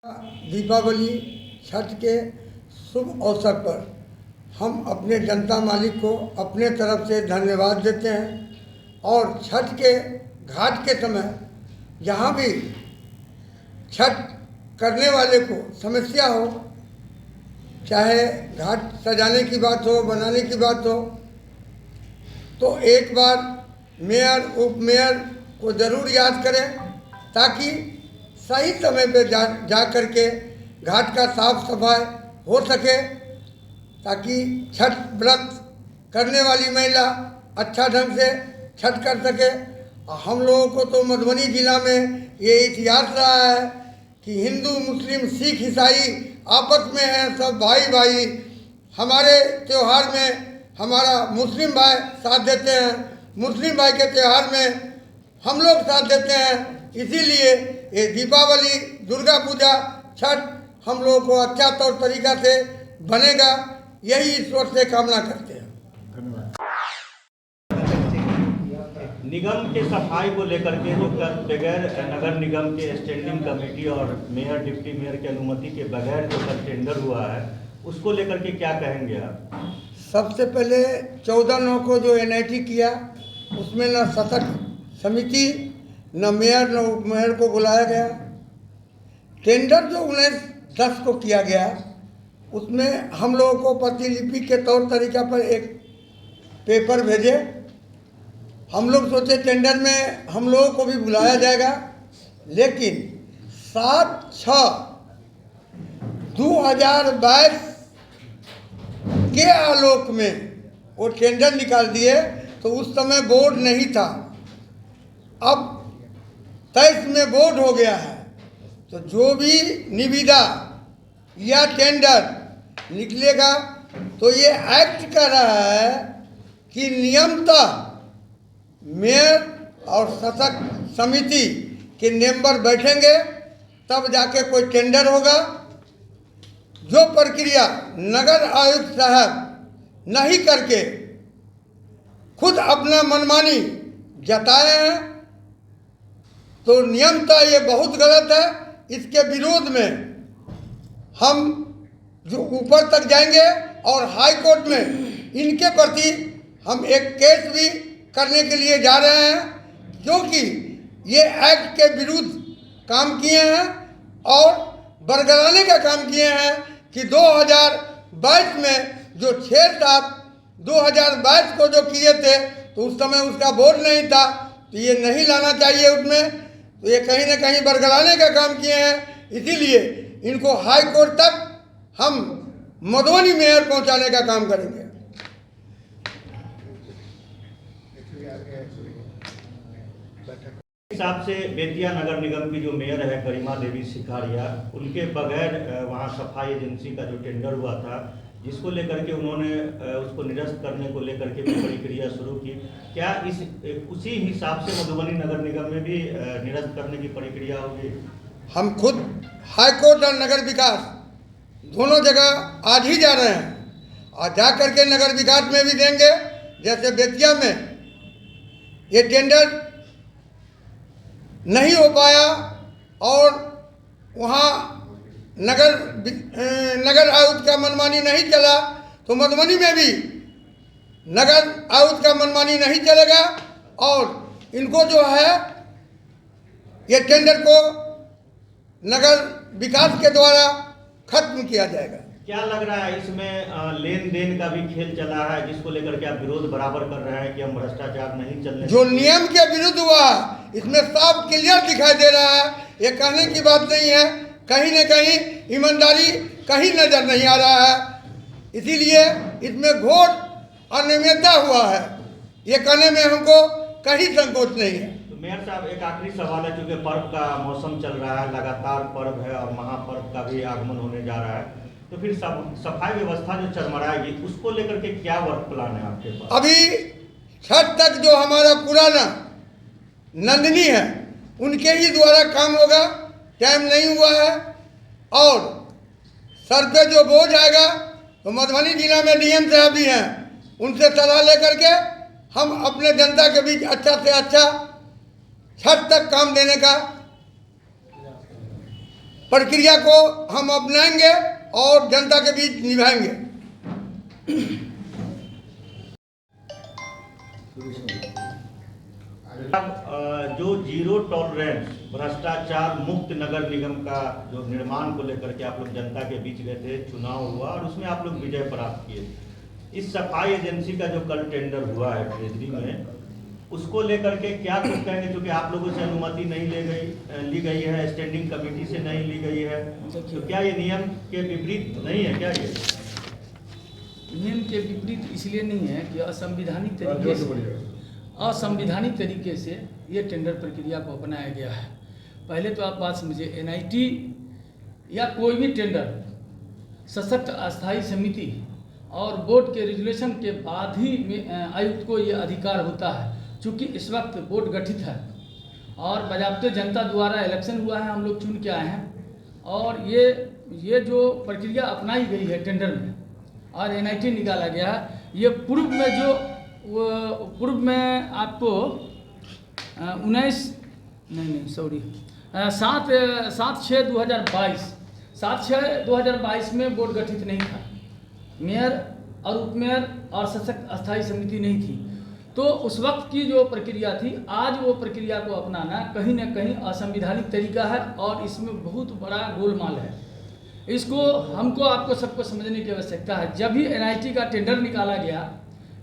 दीपावली छठ के शुभ अवसर पर हम अपने जनता मालिक को अपने तरफ से धन्यवाद देते हैं और छठ के घाट के समय जहाँ भी छठ करने वाले को समस्या हो, चाहे घाट सजाने की बात हो, बनाने की बात हो, तो एक बार मेयर उप मेयर को ज़रूर याद करें ताकि सही समय पे जा कर के घाट का साफ सफाई हो सके, ताकि छठ व्रत करने वाली महिला अच्छा ढंग से छठ कर सके। हम लोगों को तो मधुबनी जिला में ये इतिहास रहा है कि हिंदू मुस्लिम सिख ईसाई आपस में हैं, सब भाई भाई। हमारे त्यौहार में हमारा मुस्लिम भाई साथ देते हैं, मुस्लिम भाई के त्यौहार में हम लोग साथ देते हैं। इसीलिए ये दीपावली, दुर्गा पूजा, छठ हम लोगों को अच्छा तौर तरीका से बनेगा, यही ईश्वर से कामना करते हैं। निगम के सफाई को लेकर के जो बगैर नगर निगम के स्टैंडिंग कमेटी और मेयर डिप्टी मेयर की अनुमति के बगैर जो टेंडर हुआ है, उसको लेकर के क्या कहेंगे आप? सबसे पहले 14/9 को जो NIT किया, उसमें न सशक्त समिति, न मेयर न उप मेयर को बुलाया गया। टेंडर जो 19/10 को किया गया, उसमें हम लोगों को प्रतिलिपि के तौर तरीका पर एक पेपर भेजे। हम लोग सोचे टेंडर में हम लोगों को भी बुलाया जाएगा, लेकिन 7/6/2022 के आलोक में वो टेंडर निकाल दिए, तो उस समय बोर्ड नहीं था। अब 23 में बोर्ड हो गया है, तो जो भी निविदा या टेंडर निकलेगा तो ये एक्ट कर रहा है कि नियमतः मेयर और शासक समिति के मेंबर बैठेंगे, तब जाके कोई टेंडर होगा। जो प्रक्रिया नगर आयुक्त साहब नहीं करके खुद अपना मनमानी जताए हैं, तो नियमतः ये बहुत गलत है। इसके विरोध में हम जो ऊपर तक जाएंगे और हाई कोर्ट में इनके प्रति हम एक केस भी करने के लिए जा रहे हैं, क्योंकि ये एक्ट के विरुद्ध काम किए हैं और बरगलाने का काम किए हैं कि 2022 में जो 6/7/2022 को जो किए थे, तो उस समय उसका बोर्ड नहीं था, तो ये नहीं लाना चाहिए उसमें। तो ये कहीं ना कहीं बरगलाने का काम किए हैं। इसीलिए इनको हाई कोर्ट तक हम मधुबनी मेयर पहुंचाने का काम करेंगे। हिसाब से बेतिया नगर निगम की जो मेयर है गरिमा देवी सिखारिया, उनके बगैर वहाँ सफाई एजेंसी का जो टेंडर हुआ था, जिसको लेकर के उन्होंने उसको निरस्त करने को लेकर के भी प्रक्रिया शुरू की, क्या उसी हिसाब से मधुबनी नगर निगम में भी निरस्त करने की प्रक्रिया होगी? हम खुद हाई कोर्ट और नगर विकास दोनों जगह आज ही जा रहे हैं और जा करके नगर विकास में भी देंगे। जैसे बेतिया में ये टेंडर नहीं हो पाया और वहाँ नगर आयुक्त का मनमानी नहीं चला, तो मधुबनी में भी नगर आयुक्त का मनमानी नहीं चलेगा और इनको जो है ये टेंडर को नगर विकास के द्वारा खत्म किया जाएगा। क्या लग रहा है इसमें लेन देन का भी खेल चला है, जिसको लेकर के आप विरोध बराबर कर रहे हैं कि हम भ्रष्टाचार नहीं चलने? जो नियम के विरुद्ध हुआ इसमें साफ क्लियर दिखाई दे रहा है। ये कहने की बात नहीं है, कहीं न कहीं ईमानदारी कहीं नजर नहीं आ रहा है। इसीलिए इसमें घोर अनियमितता हुआ है, ये कहने में हमको कहीं संकोच नहीं है। तो मेयर साहब, एक आखिरी सवाल है, क्योंकि पर्व का मौसम चल रहा है, लगातार पर्व है और महापर्व का भी आगमन होने जा रहा है, तो फिर सफाई व्यवस्था जो चरमराएगी, उसको लेकर के क्या वर्क प्लान है आपके पास? अभी छठ तक जो हमारा पुराना नंदिनी है, उनके ही द्वारा काम होगा, टाइम नहीं हुआ है। और सर पे जो बोझ आएगा, तो मधुबनी जिला में DM साहब भी हैं, उनसे सलाह लेकर के हम अपने जनता के बीच अच्छा से अच्छा छठ तक काम देने का प्रक्रिया को हम अपनाएंगे और जनता के बीच निभाएंगे। जो जीरो टॉलरेंस भ्रष्टाचार मुक्त नगर निगम का जो निर्माण को लेकर के आप लोग जनता के बीच गए थे, चुनाव हुआ और उसमें आप लोग विजय प्राप्त किए। इस सफाई एजेंसी का जो कल टेंडर हुआ है ट्रेजरी में, उसको लेकर के क्या कुछ कहेंगे? क्योंकि आप लोगों से अनुमति नहीं ली गई है, स्टैंडिंग कमेटी से नहीं ली गई है, तो क्या ये नियम के विपरीत नहीं है? क्या ये नियम के विपरीत इसलिए नहीं है कि असंवैधानिक तरीके से ये टेंडर प्रक्रिया को अपनाया गया है। पहले तो आप बात समझिए, एनआईटी या कोई भी टेंडर सशक्त अस्थायी समिति और बोर्ड के रेजुलेशन के बाद ही आयुक्त को ये अधिकार होता है। चूँकि इस वक्त बोर्ड गठित है और बाज़ाब्ते जनता द्वारा इलेक्शन हुआ है, हम लोग चुन के आए हैं और ये जो प्रक्रिया अपनाई गई है टेंडर में और एनआईटी निकाला गया है, ये पूर्व में आपको 7/6/2022 में बोर्ड गठित नहीं था। मेयर और उपमेयर और सशक्त अस्थायी समिति नहीं थी। तो उस वक्त की जो प्रक्रिया थी, आज वो प्रक्रिया को अपनाना कहीं ना कहीं असंवैधानिक तरीका है और इसमें बहुत बड़ा गोलमाल है। इसको हमको आपको सबको समझने की आवश्यकता है। जब भी एनआईटी का टेंडर निकाला गया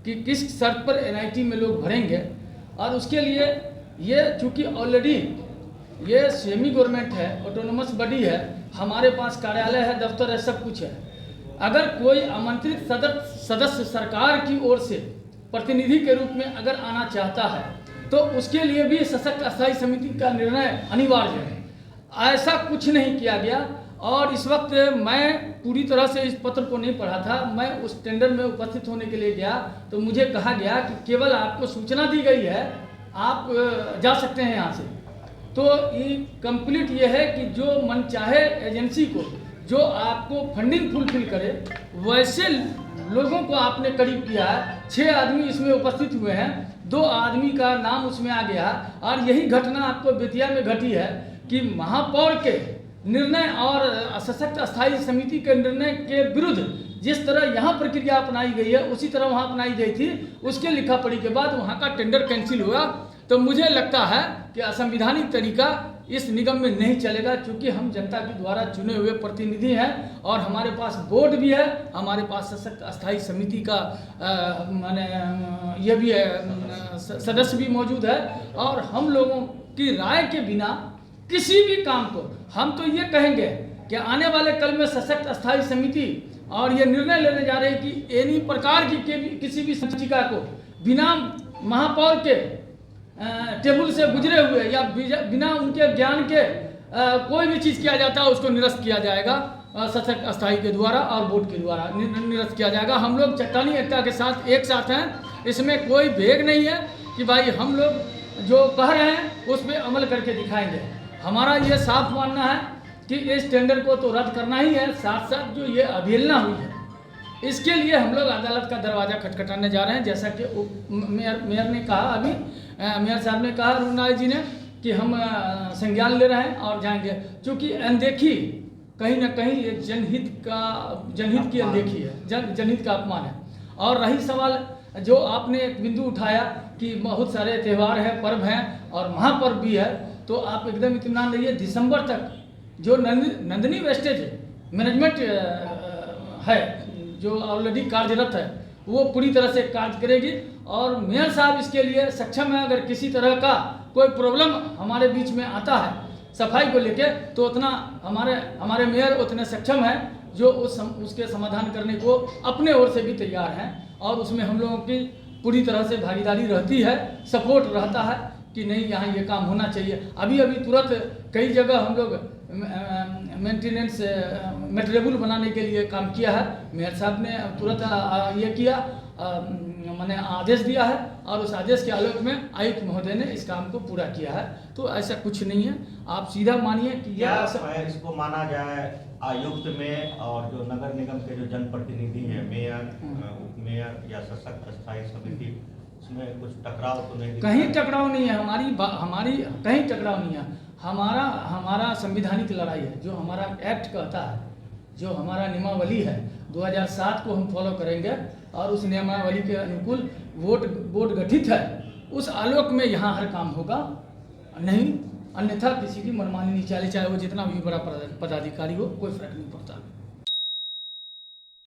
कि किस शर्त पर एनआईटी में लोग भरेंगे, और उसके लिए ये चूँकि ऑलरेडी ये सेमी गवर्नमेंट है, ऑटोनोमस बॉडी है, हमारे पास कार्यालय है, दफ्तर है, सब कुछ है। अगर कोई आमंत्रित सदस्य सरकार की ओर से प्रतिनिधि के रूप में अगर आना चाहता है तो उसके लिए भी सशक्त अस्थायी समिति का निर्णय अनिवार्य है। ऐसा कुछ नहीं किया गया और इस वक्त मैं पूरी तरह से इस पत्र को नहीं पढ़ा था। मैं उस टेंडर में उपस्थित होने के लिए गया तो मुझे कहा गया कि केवल आपको सूचना दी गई है, आप जा सकते हैं यहाँ से। तो ये कंप्लीट ये है कि जो मनचाहे एजेंसी को जो आपको फंडिंग फुलफिल करे वैसे लोगों को आपने करीब किया है। 6 आदमी इसमें उपस्थित हुए हैं, 2 आदमी का नाम उसमें आ गया और यही घटना आपको बेतिया में घटी है कि महापौर के निर्णय और सशक्त अस्थायी समिति के निर्णय के विरुद्ध जिस तरह यहाँ प्रक्रिया अपनाई गई है उसी तरह वहाँ अपनाई गई थी। उसके लिखा पढ़ी के बाद वहाँ का टेंडर कैंसिल हुआ। तो मुझे लगता है कि असंवैधानिक तरीका इस निगम में नहीं चलेगा, क्योंकि हम जनता के द्वारा चुने हुए प्रतिनिधि हैं और हमारे पास बोर्ड भी है, हमारे पास सशक्त अस्थायी समिति का माने ये भी है, सदस्य भी मौजूद है। और हम लोगों की राय के बिना किसी भी काम को, हम तो ये कहेंगे कि आने वाले कल में सशक्त अस्थायी समिति और ये निर्णय लेने जा रहे हैं कि एनी प्रकार की किसी भी संचिका को बिना महापौर के टेबल से गुजरे हुए या बिना उनके ज्ञान के कोई भी चीज़ किया जाता है उसको निरस्त किया जाएगा, सशक्त अस्थायी के द्वारा और बोर्ड के द्वारा निरस्त किया जाएगा। हम लोग चट्टानी एकता के साथ एक साथ हैं, इसमें कोई भेद नहीं है कि भाई हम लोग जो कह रहे हैं उस पर अमल करके दिखाएंगे। हमारा ये साफ मानना है कि इस टेंडर को तो रद्द करना ही है, साथ साथ जो ये अवहेलना हुई है इसके लिए हम लोग अदालत का दरवाज़ा खटखटाने जा रहे हैं। जैसा कि मेयर ने कहा, अभी मेयर साहब ने कहा रुनाल जी ने कि हम संज्ञान ले रहे हैं और जाएंगे, क्योंकि अनदेखी कहीं ना कहीं ये जनहित की अनदेखी है, जनहित का अपमान है। और रही सवाल जो आपने एक बिंदु उठाया कि बहुत सारे त्यौहार हैं, पर्व हैं और महापर्व भी है, तो आप एकदम इत्मीनान रहिए, दिसंबर तक जो नंदिनी वेस्टेज मैनेजमेंट है जो ऑलरेडी कार्यरत है वो पूरी तरह से कार्य करेगी और मेयर साहब इसके लिए सक्षम है। अगर किसी तरह का कोई प्रॉब्लम हमारे बीच में आता है सफाई को लेके तो उतना हमारे मेयर उतने सक्षम है जो उसके समाधान करने को अपने ओर से भी तैयार हैं और उसमें हम लोगों की पूरी तरह से भागीदारी रहती है, सपोर्ट रहता है कि नहीं यहाँ ये काम होना चाहिए। अभी तुरंत कई जगह हम लोग मेंटेनेंस मटेरियल बनाने के लिए काम किया है। मेयर साहब ने तुरंत ये किया, मैंने आदेश दिया है और उस आदेश के आलोक में आयुक्त महोदय ने इस काम को पूरा किया है। तो ऐसा कुछ नहीं है, आप सीधा मानिए कि यह इसको माना जाए आयुक्त में और जो नगर निगम के जो जनप्रतिनिधि हैं, मेयर, उपमेयर या सशक्त अस्थायी समिति, उसमें कुछ टकराव तो नहीं? कहीं टकराव नहीं है, हमारी कहीं टकराव नहीं है। हमारा संविधानिक लड़ाई है, जो हमारा एक्ट कहता है, जो हमारा नियमावली है 2007 को हम फॉलो करेंगे और उस नियमावली के अनुकूल बोर्ड गठित है, उस आलोक में यहाँ हर काम होगा, नहीं अन्यथा किसी की मनमानी नहीं चले, चाहे वो जितना भी बड़ा पदाधिकारी हो, कोई फर्क नहीं पड़ता।